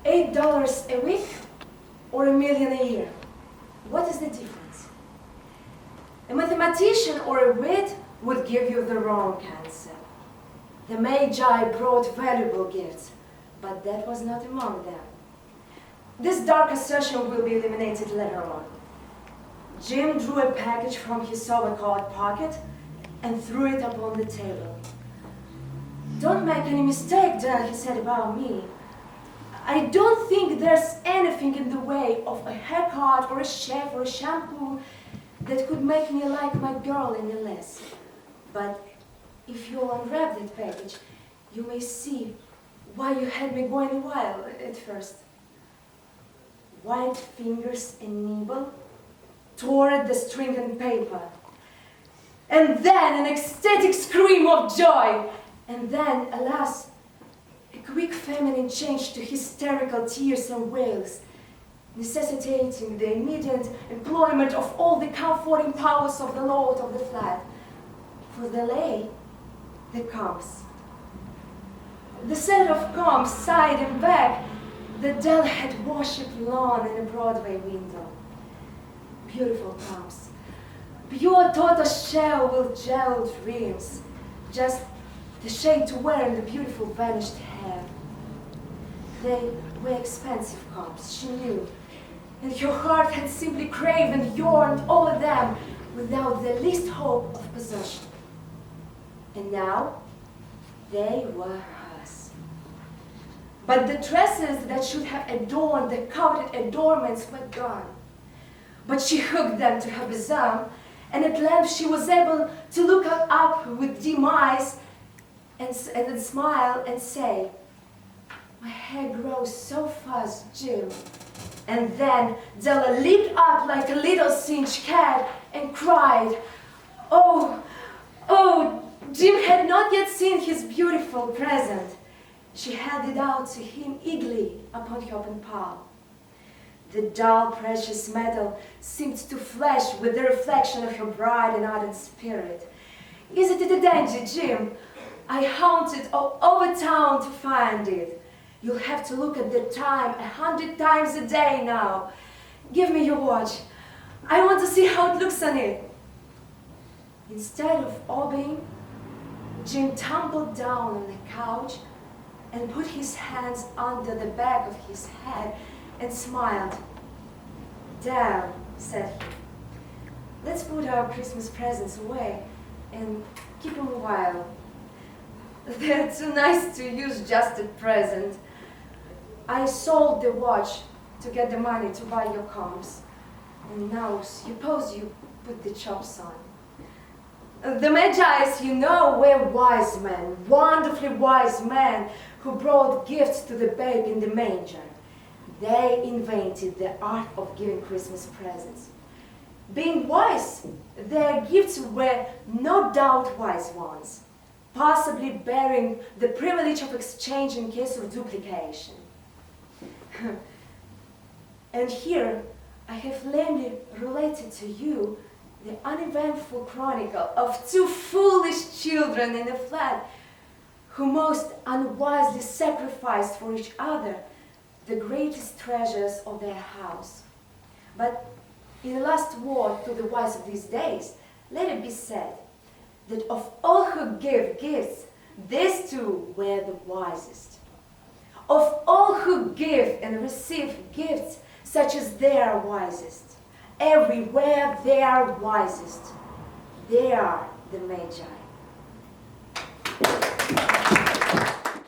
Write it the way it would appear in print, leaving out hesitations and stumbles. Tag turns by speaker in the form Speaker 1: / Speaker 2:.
Speaker 1: $8 a week or $1 million a year? What is the difference? A mathematician or a wit would give you the wrong answer. The Magi brought valuable gifts, but that was not among them. This dark assertion will be eliminated later on. Jim drew a package from his overcoat pocket and threw it upon the table. "Don't make any mistake, Dad," he said about me. "I don't think there's anything in the way of a haircut or a shave or a shampoo that could make me like my girl any less. But if you'll unwrap that package, you may see why you had me going wild at first." White fingers and nibble tore at the string and paper. And then an ecstatic scream of joy. And then, alas, a quick feminine change to hysterical tears and wails, necessitating the immediate employment of all the comforting powers of the lord of the flat. For the lay, the combs. The set of combs, side and back, that Dell had worshipped long in a Broadway window. Beautiful combs, pure tortoiseshell with jeweled rims, just the shade to wear in the beautiful vanished hair. They were expensive combs, she knew, and her heart had simply craved and yearned over them without the least hope of possession. And now, they were hers. But the dresses that should have adorned the coveted adornments were gone. But she hooked them to her bosom, and at length she was able to look up with dim eyes and then smile and say, "My hair grows so fast, Jim." And then Della leaped up like a little singed cat and cried, "Oh, oh!" Jim had not yet seen his beautiful present. She held it out to him eagerly upon her open palm. The dull, precious metal seemed to flash with the reflection of her bright and ardent spirit. "Isn't it a dainty, Jim? I hunted all over town to find it. You'll have to look at the time 100 times a day now. Give me your watch. I want to see how it looks on it." Instead of obeying, Jim tumbled down on the couch and put his hands under the back of his head and smiled. "Dad," said he, "let's put our Christmas presents away and keep them a while. They're too nice to use just at present. I sold the watch to get the money to buy your combs. And now suppose you put the chops on." The Magi, as you know, were wise men, wonderfully wise men who brought gifts to the babe in the manger. They invented the art of giving Christmas presents. Being wise, their gifts were no doubt wise ones, possibly bearing the privilege of exchange in case of duplication. And here I have lamely related to you the uneventful chronicle of two foolish children in a flat who most unwisely sacrificed for each other the greatest treasures of their house. But in the last word to the wise of these days, let it be said that of all who give gifts, these two were the wisest. Of all who give and receive gifts such as they are wisest, everywhere they are wisest. They are the Magi.